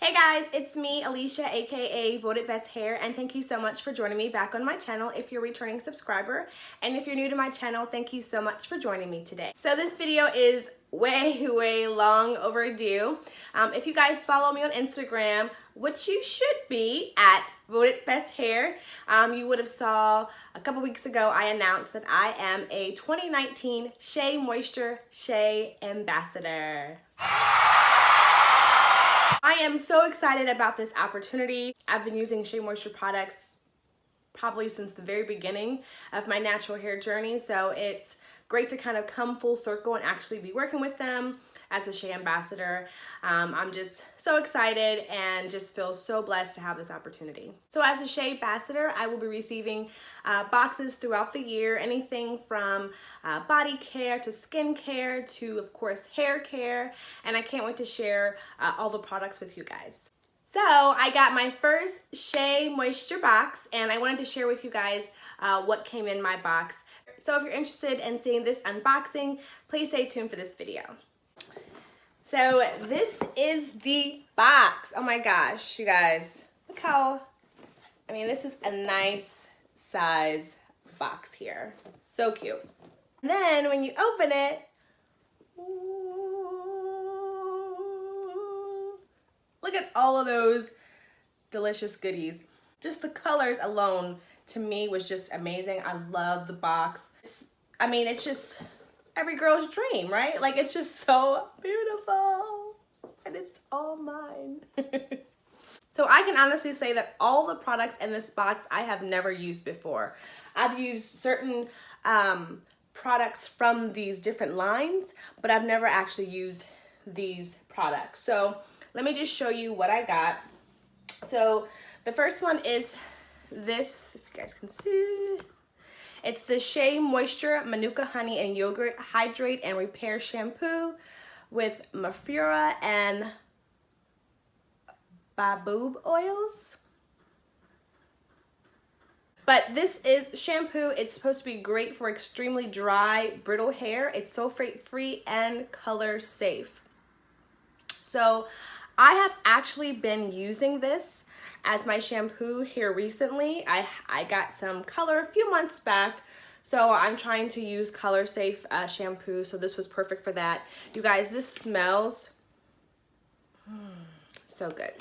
Hey guys, it's me, Alicia, aka Voted Best Hair, and thank you so much for joining me back on my channel if you're a returning subscriber. And if you're new to my channel, thank you so much for joining me today. So this video is way long overdue. If you guys follow me on Instagram, which you should be at Voted Best Hair, you would have saw a couple weeks ago I announced that I am a 2019 SheaMoisture Shea Ambassador. I am so excited about this opportunity. I've been using SheaMoisture products probably since the very beginning of my natural hair journey, so it's great to kind of come full circle and actually be working with them as a Shea ambassador. I'm just so excited and just feel so blessed to have this opportunity. So as a Shea ambassador, I will be receiving boxes throughout the year, anything from body care to skin care to, of course, hair care, and I can't wait to share all the products with you guys. So I got my first SheaMoisture box, and I wanted to share with you guys what came in my box. So if you're interested in seeing this unboxing, please stay tuned for this video. So this is the box. Oh my gosh, you guys, look how, I mean, this is a nice size box here. So cute. And then when you open it, ooh, look at all of those delicious goodies. Just the colors alone to me was just amazing. I love the box. I mean, it's just every girl's dream, right? Like, it's just so beautiful and it's all mine. So I can honestly say that all the products in this box I have never used before. I've used certain products from these different lines, but I've never actually used these products. So let me just show you what I got. So the first one is this, if you guys can see. It's the SheaMoisture Manuka Honey and Yogurt Hydrate and Repair Shampoo with Mafura and Baobab oils. But this is shampoo. It's supposed to be great for extremely dry, brittle hair. It's sulfate free and color safe. So I have actually been using this as my shampoo here recently. I got some color a few months back, so I'm trying to use color safe shampoo, so this was perfect for that. You guys, this smells so good.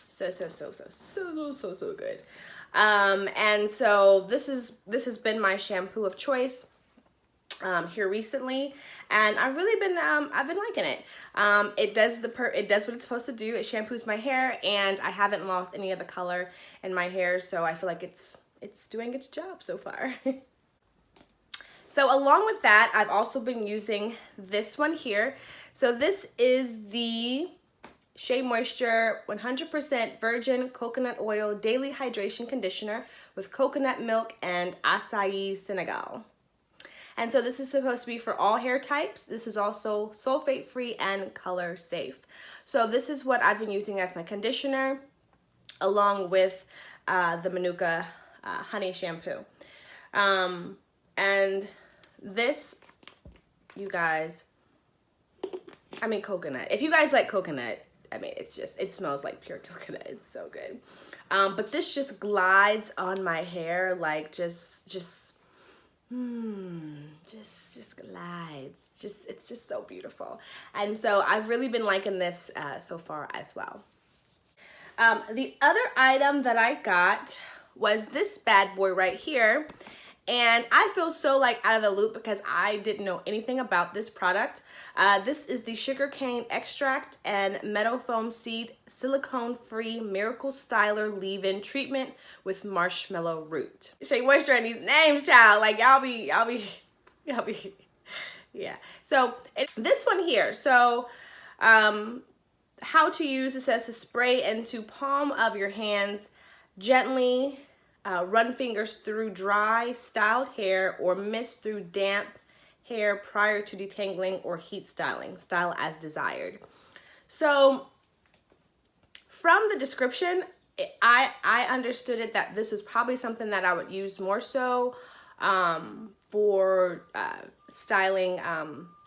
So good. And so this has been my shampoo of choice here recently, and I've really been I've been liking it. It does what it's supposed to do. It shampoos my hair, and I haven't lost any of the color in my hair, so I feel like it's doing its job so far. So along with that, I've also been using this one here. So this is the SheaMoisture 100% Virgin Coconut Oil Daily Hydration Conditioner with coconut milk and acai Senegal. And so this is supposed to be for all hair types. This is also sulfate free and color safe. So this is what I've been using as my conditioner along with the Manuka honey shampoo. And this, you guys, I mean, coconut. If you guys like coconut, I mean, it smells like pure coconut. It's so good. But this just glides on my hair like just glides. It's just so beautiful. And so I've really been liking this so far as well. The other item that I got was this bad boy right here. And I feel so like out of the loop because I didn't know anything about this product. This is the sugarcane extract and meadow foam seed silicone-free miracle styler leave-in treatment with marshmallow root. SheaMoisture and these names, child, like y'all be, yeah. So this one here. So how to use, it says to spray into palm of your hands gently. Run fingers through dry, styled hair or mist through damp hair prior to detangling or heat styling. Style as desired. So from the description, I understood it that this was probably something that I would use more so for styling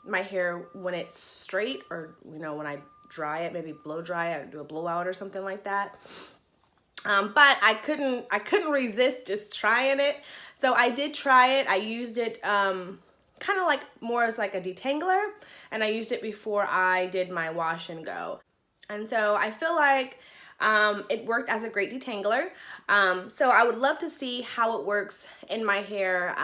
my hair when it's straight, or, you know, when I dry it, maybe blow dry it, or do a blowout or something like that. But I couldn't resist just trying it. So I did try it. I used it kind of like more as like a detangler, and I used it before I did my wash and go. And so I feel like it worked as a great detangler. So I would love to see how it works in my hair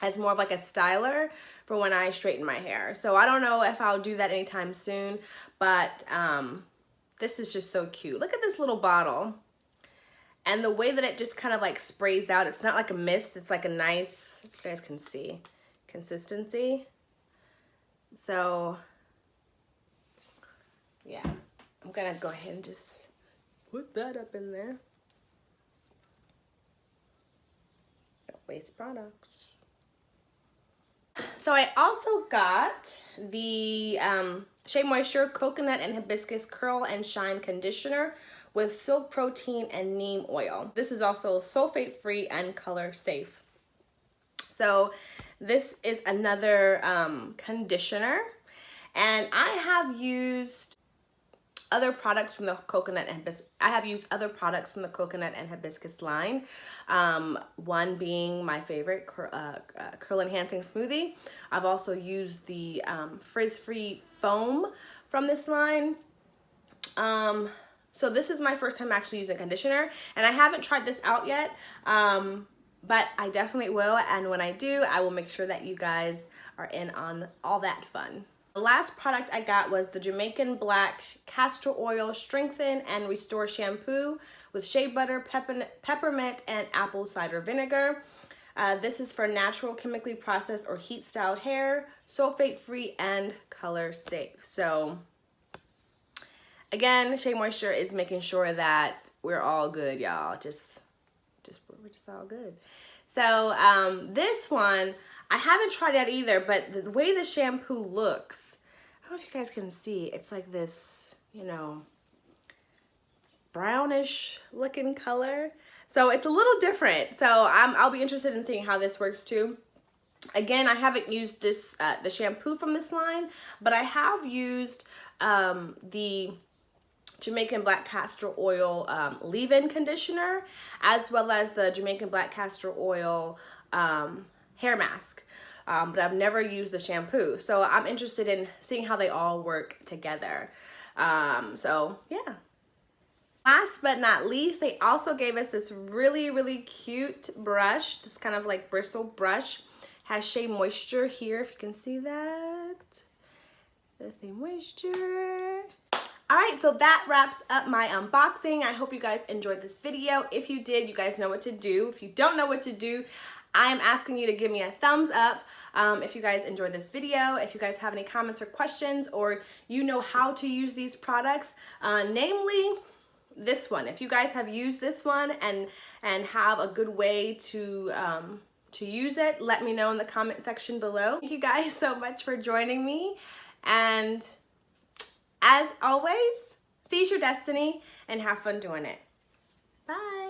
as more of like a styler for when I straighten my hair. So I don't know if I'll do that anytime soon, but this is just so cute. Look at this little bottle. And the way that it just kind of like sprays out, it's not like a mist, it's like a nice, if you guys can see, consistency. So yeah, I'm gonna go ahead and just put that up in there. Don't waste products. So I also got the SheaMoisture Coconut and Hibiscus Curl and Shine Conditioner with silk protein and neem oil. This is also sulfate free and color safe. So this is another conditioner, and I have used other products from the coconut and hibiscus. I have used other products from the coconut and hibiscus line. One being my favorite curl enhancing smoothie. I've also used the frizz-free foam from this line. So this is my first time actually using conditioner, and I haven't tried this out yet, but I definitely will, and when I do, I will make sure that you guys are in on all that fun. The last product I got was the Jamaican Black Castor Oil Strengthen and Restore Shampoo with shea butter, peppermint, and apple cider vinegar. This is for natural, chemically processed, or heat-styled hair, sulfate-free, and color safe. So again, SheaMoisture is making sure that we're all good, y'all. We're just all good. So this one, I haven't tried that either, but the way the shampoo looks, I don't know if you guys can see, it's like this, you know, brownish looking color. So it's a little different. So I'll be interested in seeing how this works too. Again, I haven't used this the shampoo from this line, but I have used the Jamaican Black Castor Oil leave-in conditioner, as well as the Jamaican Black Castor Oil hair mask, but I've never used the shampoo. So I'm interested in seeing how they all work together. So yeah. Last but not least, they also gave us this really cute brush. This kind of like bristle brush. Has SheaMoisture here, if you can see that. The SheaMoisture. All right, so that wraps up my unboxing. I hope you guys enjoyed this video. If you did, you guys know what to do. If you don't know what to do, I am asking you to give me a thumbs up if you guys enjoyed this video. If you guys have any comments or questions, or you know how to use these products, namely this one. If you guys have used this one and have a good way to use it, let me know in the comment section below. Thank you guys so much for joining me, and as always, seize your destiny and have fun doing it. Bye.